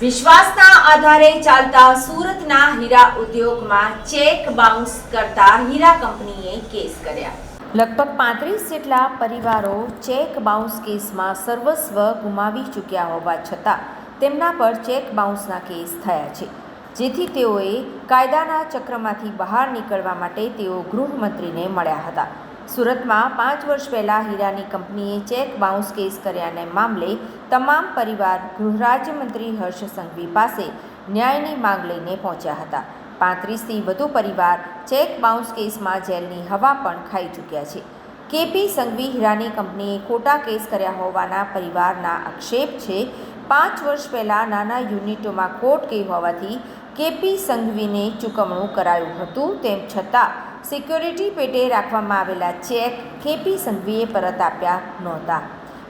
વિશ્વાસના આધારે ચાલતા સુરતના હીરા ઉદ્યોગમાં ચેક બાઉન્સ કરતા હીરા કંપનીએ કેસ કર્યા। લગભગ 35 જેટલા પરિવારો ચેક બાઉન્સ કેસમાં સર્વસ્વ ગુમાવી ચૂક્યા હોવા છતાં તેમના પર ચેક બાઉન્સના કેસ થયા છે, જેથી તેઓએ કાયદાના ચક્રમાંથી બહાર નીકળવા માટે તેઓ ગૃહમંત્રીને મળ્યા હતા। સુરતમાં 5 વર્ષ પહેલાં હીરાની કંપનીએ ચેક બાઉન્સ કેસ કર્યાને મામલે તમામ પરિવાર ગૃહરાજ્યમંત્રી હર્ષ સંઘવી પાસે ન્યાયની માંગ લઈને પહોંચ્યા હતા। 35થી વધુ પરિવાર ચેક બાઉન્સ કેસમાં જેલની હવા પણ ખાઈ ચૂક્યા છે। કેપી સંઘવી હીરાની કંપનીએ ખોટા કેસ કર્યા હોવાના પરિવારના આક્ષેપ છે। 5 વર્ષ પહેલાં નાના યુનિટોમાં ખોટ ગઈ હોવાથી કેપી સંઘવીને ચૂકવણું કરાયું હતું, તેમ છતાં સિક્યોરિટી પેટે રાખવામાં આવેલા ચેક કેપી સંઘવીએ પરત આપ્યા નહોતા।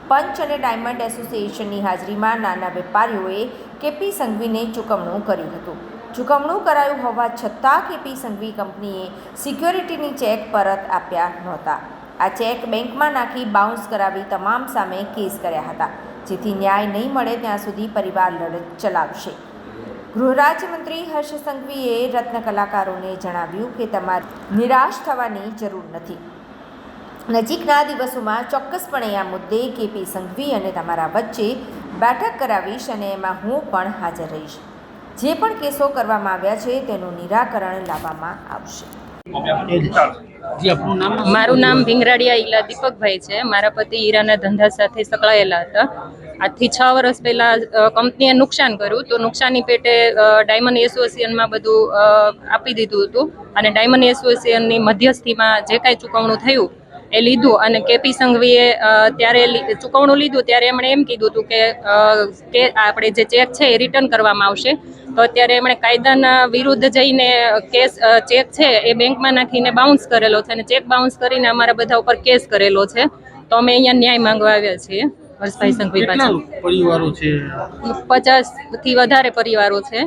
પંચ અને ડાયમંડ એસોસિએશનની હાજરીમાં નાના વેપારીઓએ કેપી સંઘવીને ચૂકવણું કર્યું હતું। ચૂકવણું કરાયું હોવા છતાં કેપી સંઘવી કંપનીએ સિક્યોરિટીની ચેક પરત આપ્યા નહોતા। આ ચેક બેંકમાં નાખી બાઉન્સ કરાવી તમામ સામે કેસ કર્યા હતા, જેથી ન્યાય નહીં મળે ત્યાં સુધી પરિવાર લડત ચલાવશે। ગૃહરાજ્યમંત્રી હર્ષ સંઘવીએ રત્ન કલાકારોને જણાવ્યું કે તમારે નિરાશ થવાની જરૂર નથી। નજીકના દિવસોમાં ચોક્કસપણે આ મુદ્દે કેપી સંઘવી અને તમારા વચ્ચે બેઠક કરાવીશ અને એમાં હું પણ હાજર રહીશ। જે પણ કેસો કરવામાં આવ્યા છે તેનું નિરાકરણ લાવવામાં આવશે। મારું નામ ભીંગરાડિયા ઈલા દીપકભાઈ છે। મારા પતિ હીરાના ધંધા સાથે સંકળાયેલા હતા। આજથી 6 વર્ષ પહેલા કંપનીએ નુકસાન કર્યું, તો નુકસાની પેટે ડાયમંડ એસોસિએશનમાં બધું આપી દીધું હતું અને ડાયમંડ એસોસિએશનની મધ્યસ્થીમાં જે કાંઈ ચૂકવણું થયું એ લીધું અને કેપી સંઘવીએ ત્યારે ચૂકવણું લીધું ત્યારે એમણે એમ કીધું હતું કે આપણે જે ચેક છે એ રિટર્ન કરવામાં આવશે। તો અત્યારે એમણે કાયદાના વિરુદ્ધ જઈને ચેક છે એ બેંકમાં નાખીને બાઉન્સ કરેલો છે અને ચેક બાઉન્સ કરીને અમારા બધા ઉપર કેસ કરેલો છે। તો અમે અહીંયા ન્યાય માંગવા આવ્યા છીએ હર્ષભાઈ સંઘવી પાસે। પરિવારો છે 50 થી વધારે પરિવારો છે।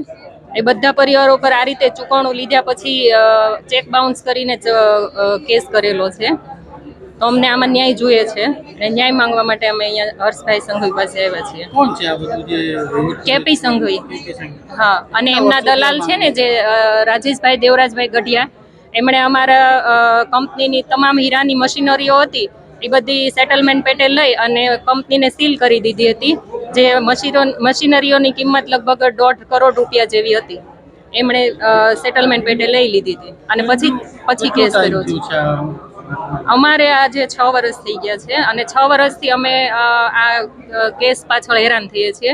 એ બધા પરિવારો પર આ રીતે ચૂકવણું લીધા પછી ચેક બાઉન્સ કરીને કેસ કરેલો છે। તો અમને આમાં ન્યાય જોઈએ છે અને ન્યાય માંગવા માટે અમે અહીંયા હર્ષભાઈ સંઘવી પાસે આવ્યા છીએ। કોણ છે આ બધું જે કેપી સંઘવી, હા, અને એમના દલાલ છે ને જે રાજેશભાઈ દેવરાજભાઈ ગઢિયા, એમણે અમારા કંપનીની તમામ હીરાની મશીનરીઓ હતી એ બધી સેટલમેન્ટ પેટે લઈ અને કંપનીને સીલ કરી દીધી હતી। જે મશીનરીઓની કિંમત લગભગ 1.5 કરોડ રૂપિયા જેવી હતી, એમણે સેટલમેન્ટ પેટે લઈ લીધી હતી અને પછી કેસ કર્યો છે। અમારે આજે 6 વર્ષ થઈ ગયા છે અને 6 વર્ષથી અમે આ કેસ પાછળ હેરાન થઈએ છીએ।